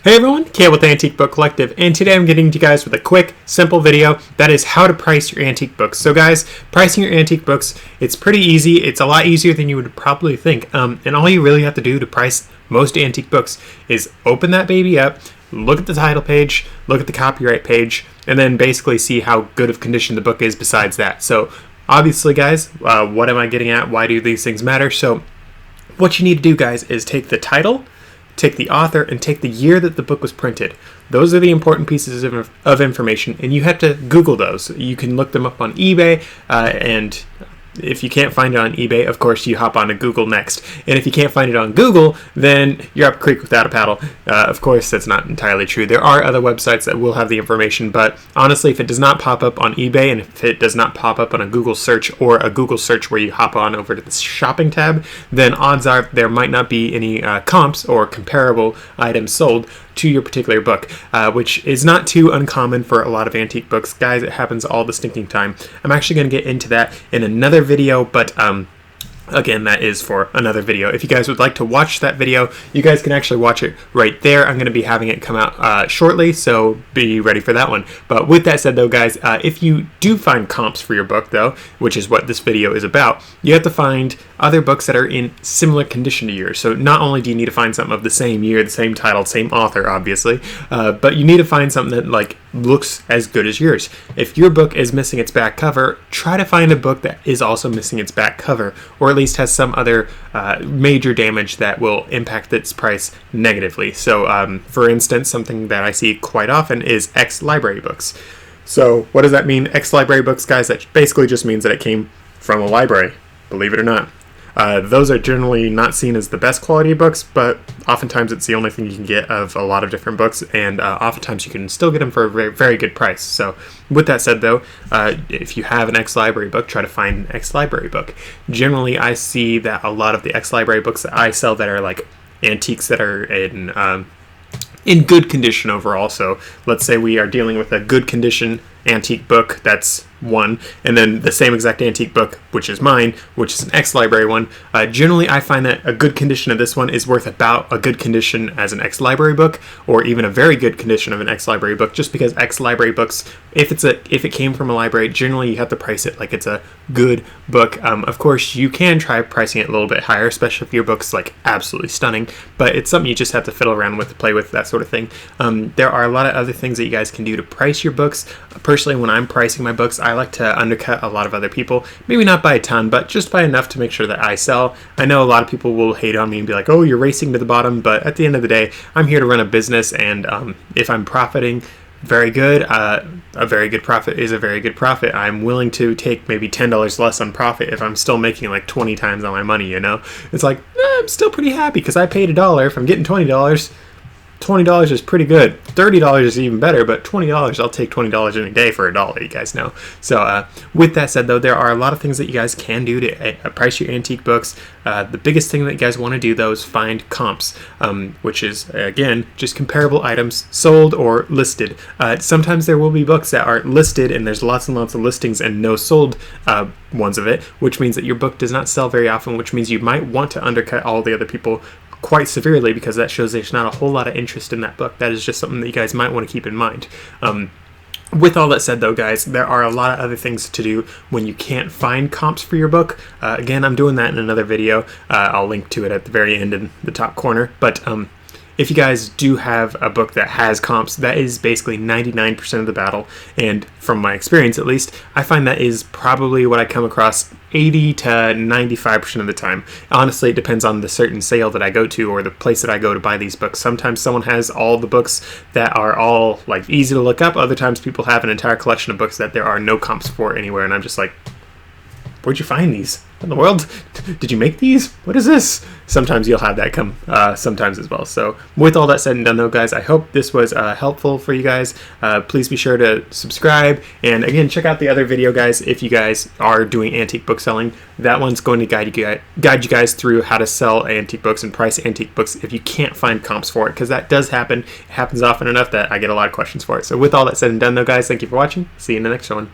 Hey everyone, Kale with Antique Book Collective, and today I'm getting to you guys with a quick, simple video that is how to price your antique books. So guys, pricing your antique books, it's pretty easy. It's a lot easier than you would probably think. And all you really have to do to price most antique books is open that baby up, look at the title page, look at the copyright page, and then basically see how good of condition the book is besides that. So obviously guys, what am I getting at? Why do these things matter? So what you need to do guys is take the title, take the author, and take the year that the book was printed. Those are the important pieces of information, and you have to Google those. You can look them up on eBay, and if you can't find it on eBay, of course, you hop onto Google next. And if you can't find it on Google, then you're up a creek without a paddle. Of course, that's not entirely true. There are other websites that will have the information, but honestly, if it does not pop up on eBay, and if it does not pop up on a Google search or a Google search where you hop on over to the shopping tab, then odds are there might not be any comps or comparable items sold to your particular book, which is not too uncommon for a lot of antique books. Guys, it happens all the stinking time. I'm actually going to get into that in another video, but again, that is for another video. If you guys would like to watch that video, you guys can actually watch it right there. I'm going to be having it come out shortly, so be ready for that one. But with that said though, guys, if you do find comps for your book though, which is what this video is about, you have to find other books that are in similar condition to yours. So not only do you need to find something of the same year, the same title, same author, obviously, but you need to find something that like looks as good as yours. If your book is missing its back cover, try to find a book that is also missing its back cover, or at least has some other major damage that will impact its price negatively. So for instance, something that I see quite often is Exlibrary books. So what does that mean, Exlibrary books, guys? That basically just means that it came from a library, believe it or not. Those are generally not seen as the best quality books, but oftentimes it's the only thing you can get of a lot of different books, and oftentimes you can still get them for a very, very good price. So with that said though, if you have an Exlibrary book, try to find an Exlibrary book. Generally, I see that a lot of the Exlibrary books that I sell that are like antiques that are in good condition overall. So let's say we are dealing with a good condition antique book, that's one, and then the same exact antique book, which is mine, which is an Exlibrary one. Generally, I find that a good condition of this one is worth about a good condition as an Exlibrary book, or even a very good condition of an Exlibrary book, just because Exlibrary books, if it came from a library, generally you have to price it like it's a good book. Of course, you can try pricing it a little bit higher, especially if your book's like absolutely stunning, but it's something you just have to fiddle around with, play with, that sort of thing. There are a lot of other things that you guys can do to price your books. Personally, when I'm pricing my books, I like to undercut a lot of other people. Maybe not by a ton, but just by enough to make sure that I sell. I know a lot of people will hate on me and be like, oh, you're racing to the bottom, but at the end of the day, I'm here to run a business, and if I'm profiting, very good. A very good profit is a very good profit. I'm willing to take maybe $10 less on profit if I'm still making like 20 times on my money, you know? It's like, I'm still pretty happy because I paid $1. If I'm getting $20, $20 is pretty good. $30 is even better, but $20, I'll take $20 any day for $1, you guys know. So with that said though, there are a lot of things that you guys can do to price your antique books. The biggest thing that you guys want to do though is find comps, which is again just comparable items sold or listed. Sometimes there will be books that are listed and there's lots and lots of listings and no sold ones of it, which means that your book does not sell very often, which means you might want to undercut all the other people quite severely, because that shows there's not a whole lot of interest in that book. That is just something that you guys might want to keep in mind. With all that said though, guys, there are a lot of other things to do when you can't find comps for your book. Again, I'm doing that in another video. I'll link to it at the very end in the top corner. But if you guys do have a book that has comps, that is basically 99% of the battle. And from my experience, at least, I find that is probably what I come across 80 to 95% of the time. Honestly, it depends on the certain sale that I go to or the place that I go to buy these books. Sometimes someone has all the books that are all like easy to look up. Other times people have an entire collection of books that there are no comps for anywhere. And I'm just like, where'd you find these? What in the world? Did you make these? What is this? Sometimes you'll have that come sometimes as well. So with all that said and done though, guys, I hope this was helpful for you guys. Please be sure to subscribe, and again, check out the other video, guys, if you guys are doing antique book selling. That one's going to guide you guys through how to sell antique books and price antique books if you can't find comps for it, because that does happen. It happens often enough that I get a lot of questions for it. So with all that said and done though, guys, thank you for watching. See you in the next one.